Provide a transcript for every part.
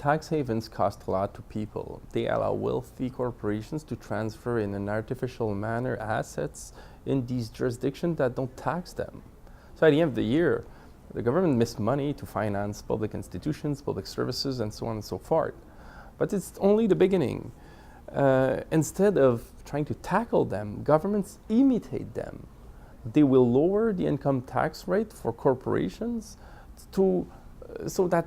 Tax havens cost a lot to people. They allow wealthy corporations to transfer in an artificial manner assets in these jurisdictions that don't tax them. So at the end of the year, the government missed money to finance public institutions, public services, and so on and so forth. But it's only the beginning. Instead of trying to tackle them, governments imitate them. They will lower the income tax rate for corporations so that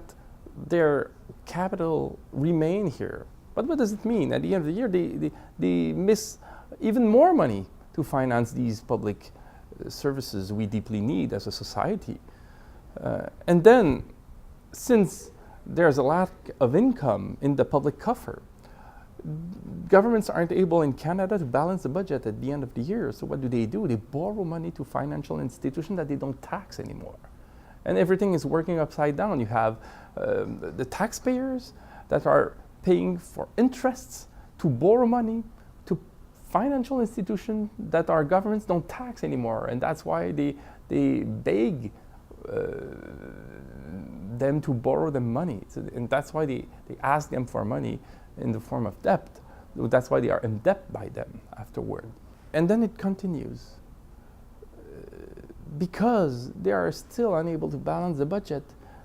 their capital remain here. But what does it mean? At the end of the year, they miss even more money to finance these public services we deeply need as a society. And then, since there's a lack of income in the public coffer, governments aren't able in Canada to balance the budget at the end of the year. So what do? They borrow money to financial institutions that they don't tax anymore. And everything is working upside down. You have the taxpayers that are paying for interests to borrow money to financial institutions that our governments don't tax anymore. And that's why they beg them to borrow them money. And that's why they ask them for money in the form of debt. That's why they are in debt by them afterward. And then it continues. Because they are still unable to balance the budget,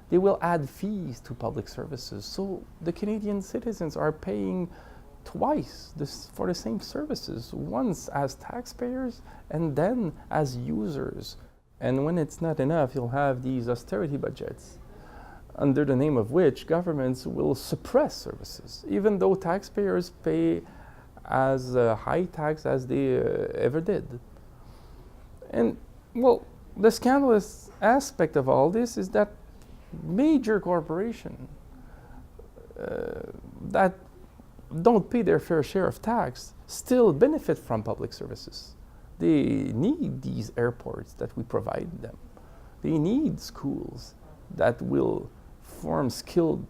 they will add fees to public services. So the Canadian citizens are paying twice for the same services, once as taxpayers and then as users. And when it's not enough, you'll have these austerity budgets, under the name of which governments will suppress services, even though taxpayers pay as high tax as they ever did. And, well, the scandalous aspect of all this is that major corporations that don't pay their fair share of tax still benefit from public services. They need these airports that we provide them. They need schools that will form skilled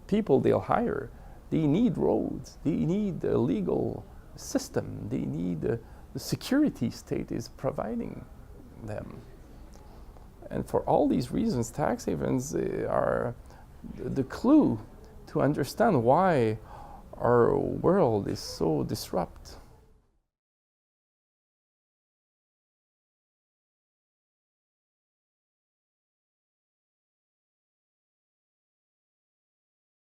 people they'll hire. They need roads. They need a legal system. They need the security state is providing them. And for all these reasons, tax havens are the clue to understand why our world is so disrupted.